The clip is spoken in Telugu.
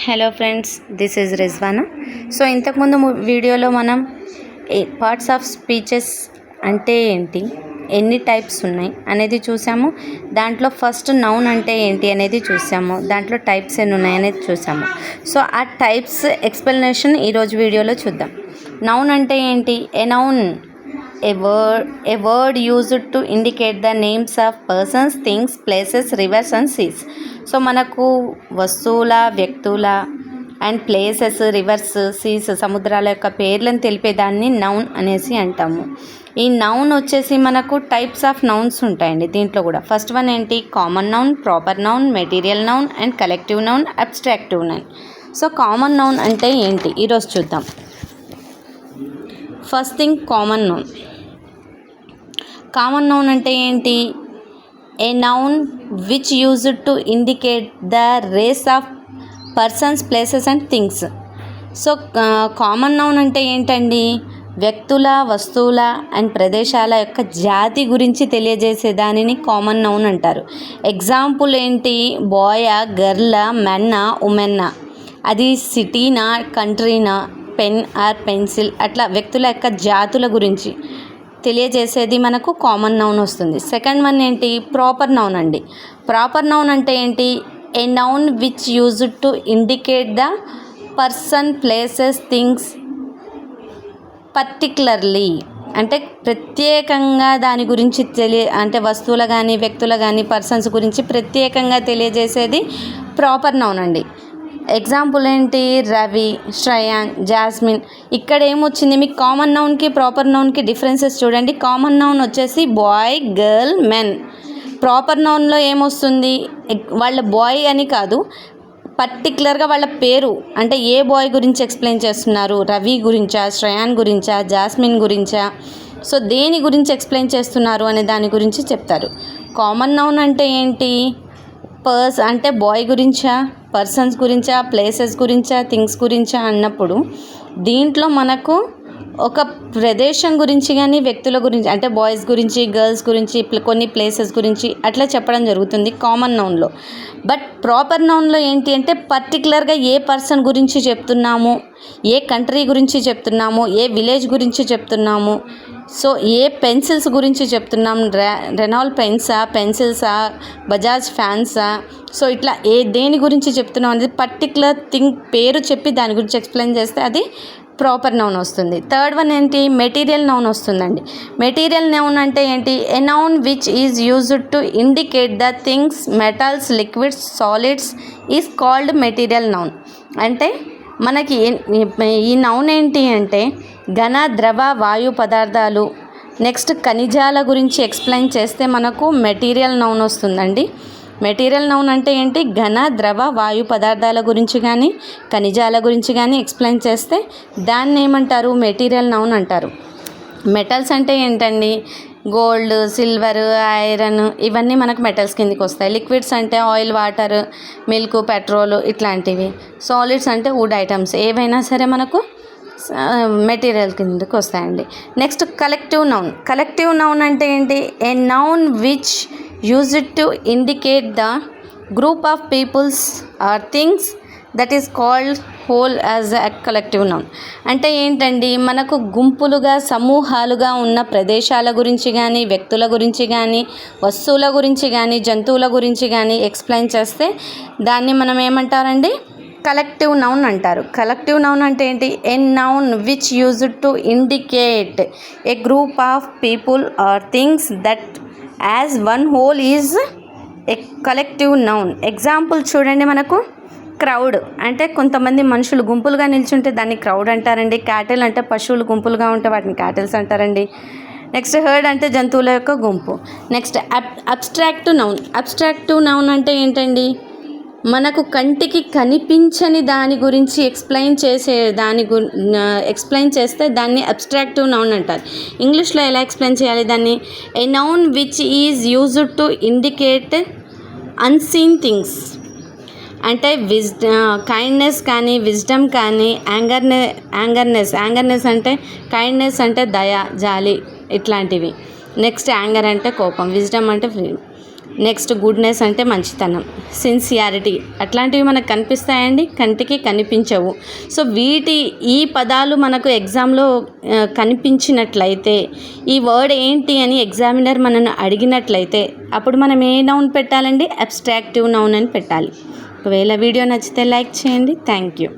Hello friends, this is Rizwana. So ఇంతకుముందు వీడియోలో మనం పార్ట్స్ ఆఫ్ స్పీచెస్ అంటే ఏంటి, ఎన్ని టైప్స్ ఉన్నాయి అనేది చూసాము. దాంట్లో ఫస్ట్ నౌన్ అంటే ఏంటి అనేది చూసాము. దాంట్లో టైప్స్ ఎన్ని ఉన్నాయి అనేది చూసాము. సో ఆ టైప్స్ ఎక్స్ప్లెనేషన్ ఈరోజు వీడియోలో చూద్దాం. నౌన్ అంటే ఏంటి? A noun a word used to indicate the names of persons, things, places, rivers and seas. So మనకు వస్తువుల, వ్యక్తుల అండ్ ప్లేసెస్, రివర్స్, సీస్, సముద్రాల యొక్క పేర్లను తెలిపేదాన్ని నౌన్ అనేసి అంటాము. ఈ నౌన్ వచ్చేసి మనకు టైప్స్ ఆఫ్ నౌన్స్ ఉంటాయండి. దీంట్లో కూడా ఫస్ట్ వన్ ఏంటి? Common noun, proper noun, material noun and collective noun, abstractive noun. So common noun అంటే ఏంటి ఈరోజు చూద్దాం. First thing common noun. Common noun అంటే ఏంటి? A noun which used to indicate the race of persons, places and things. So common noun అంటే ఏంటండి? వ్యక్తుల, వస్తువుల అండ్ ప్రదేశాల యొక్క జాతి గురించి తెలియజేసే దానిని కామన్ నౌన్ అంటారు. ఎగ్జాంపుల్ ఏంటి? Boy, girl, men, women. అది సిటీనా, కంట్రీనా, పెన్ ఆర్ పెన్సిల్, అట్లా వ్యక్తుల యొక్క జాతుల గురించి తెలియజేసేది మనకు కామన్ నౌన్ వస్తుంది. సెకండ్ వన్ ఏంటి? ప్రాపర్ నౌన్ అండి. ప్రాపర్ నౌన్ అంటే ఏంటి? A noun which used to indicate the person, places, things particularly, అంటే ప్రత్యేకంగా దాని గురించి అంటే వస్తువులు కానీ, వ్యక్తులు కానీ, పర్సన్స్ గురించి ప్రత్యేకంగా తెలియజేసేది ప్రాపర్ నౌన్ అండి. ఎగ్జాంపుల్ ఏంటి? రవి, శ్రయాన్, జాస్మిన్. ఇక్కడ ఏమొచ్చింది మీకు? కామన్ నౌన్కి ప్రాపర్ నౌన్కి డిఫరెన్సెస్ చూడండి. కామన్ నౌన్ వచ్చేసి బాయ్, గర్ల్, మెన్. ప్రాపర్ నౌన్లో ఏమొస్తుంది? వాళ్ళ బాయ్ అని కాదు, పర్టికులర్గా వాళ్ళ పేరు, అంటే ఏ బాయ్ గురించి ఎక్స్ప్లెయిన్ చేస్తున్నారు? రవి గురించా, శ్రయాన్ గురించా, జాస్మిన్ గురించా? సో దేని గురించి ఎక్స్ప్లెయిన్ చేస్తున్నారు అనే దాని గురించి చెప్తారు. కామన్ నౌన్ అంటే ఏంటి? అంటే బాయ్ గురించా, పర్సన్స్ గురించా, ప్లేసెస్ గురించా, థింగ్స్ గురించా అన్నప్పుడు దీంట్లో మనకు ఒక ప్రదేశం గురించి కానీ, వ్యక్తుల గురించి, అంటే బాయ్స్ గురించి, గర్ల్స్ గురించి, కొన్ని ప్లేసెస్ గురించి అట్లా చెప్పడం జరుగుతుంది కామన్ నౌన్లో. బట్ ప్రాపర్ నౌన్లో ఏంటి అంటే పర్టికులర్గా ఏ పర్సన్ గురించి చెప్తున్నాము, ఏ కంట్రీ గురించి చెప్తున్నాము, ఏ విలేజ్ గురించి చెప్తున్నాము, సో ఏ పెన్సిల్స్ గురించి చెప్తున్నాం, రెనాల్డ్ పెన్సా, పెన్సిల్సా, బజాజ్ ఫ్యాన్సా, సో ఇట్లా దేని గురించి చెప్తున్నాం అనేది పర్టికులర్ థింగ్ పేరు చెప్పి దాని గురించి ఎక్స్ప్లెయిన్ చేస్తే అది ప్రాపర్ నౌన్ వస్తుంది. థర్డ్ వన్ ఏంటి? మెటీరియల్ నౌన్ వస్తుందండి. మెటీరియల్ నౌన్ అంటే ఏంటి? A noun which is used to indicate the things, metals, liquids, solids is called material noun. అంటే మనకి ఈ నౌన్ ఏంటి అంటే ఘన, ద్రవ, వాయు పదార్థాలు, నెక్స్ట్ ఖనిజాల గురించి ఎక్స్ప్లెయిన్ చేస్తే మనకు మెటీరియల్ నౌన్ వస్తుందండి. మెటీరియల్ నౌన్ అంటే ఏంటి? ఘన, ద్రవ, వాయు పదార్థాల గురించి కానీ, ఖనిజాల గురించి కానీ ఎక్స్ప్లెయిన్ చేస్తే దాన్ని ఏమంటారు? మెటీరియల్ నౌన్ అంటారు. మెటల్స్ అంటే ఏంటండి? గోల్డ్, సిల్వర్, ఐరన్, ఇవన్నీ మనకు మెటల్స్ కిందకి వస్తాయి. లిక్విడ్స్ అంటే ఆయిల్, వాటర్, మిల్క్, పెట్రోల్ ఇట్లాంటివి. సాలిడ్స్ అంటే వుడ్ ఐటమ్స్, ఏవైనా సరే మనకు మెటీరియల్ కిందకి వస్తాయండి. Next collective noun. Collective noun అంటే ఏంటి? A noun which used to indicate the group of peoples or things that is called whole as a collective noun. అంటే ఏంటండి? మనకు గుంపులుగా, సమూహాలుగా ఉన్న ప్రదేశాల గురించి కానీ, వ్యక్తుల గురించి కానీ, వస్తువుల గురించి కానీ, జంతువుల గురించి కానీ ఎక్స్ప్లెయిన్ చేస్తే దాన్ని మనం ఏమంటారండి? కలెక్టివ్ నౌన్ అంటారు. కలెక్టివ్ నౌన్ అంటే ఏంటి? A noun which used to indicate a group of people or things that as one whole is a collective noun. Example చూడండి, మనకు క్రౌడ్ అంటే కొంతమంది మనుషులు గుంపులుగా నిల్చుంటే దాన్ని క్రౌడ్ అంటారండి. క్యాటిల్ అంటే పశువులు గుంపులుగా ఉంటే వాటిని క్యాటిల్స్ అంటారండి. నెక్స్ట్ హర్డ్ అంటే జంతువుల యొక్క గుంపు. Next abstractive noun. Abstractive noun అంటే ఏంటండి? మనకు కంటికి కనిపించని దాని గురించి ఎక్స్ప్లెయిన్ చేస్తే దాన్ని అబ్స్ట్రాక్టివ్ నౌన్ అంటారు. ఇంగ్లీష్లో ఎలా ఎక్స్ప్లెయిన్ చేయాలి దాన్ని? ఏ noun which is used to indicate unseen things. అంటే కైండ్నెస్ కానీ, విజ్డమ్ కానీ, యాంగర్నెస్ అంటే కైండ్నెస్ అంటే దయ, జాలి ఇట్లాంటివి. నెక్స్ట్ యాంగర్ అంటే కోపం, విజ్డమ్ అంటే నెక్స్ట్ గుడ్నెస్ అంటే మంచితనం, సిన్సియారిటీ అట్లాంటివి మనకు కనిపిస్తాయండి, కంటికి కనిపించవు. సో ఈ పదాలు మనకు ఎగ్జామ్లో కనిపించినట్లయితే ఈ వర్డ్ ఏంటి అని ఎగ్జామినర్ మనల్ని అడిగినట్లయితే అప్పుడు మనం ఏ నౌన్ పెట్టాలండి, అబ్స్ట్రాక్టివ్ నౌన్ అని పెట్టాలి. ఒకవేళ వీడియో నచ్చితే లైక్ చేయండి. Thank you.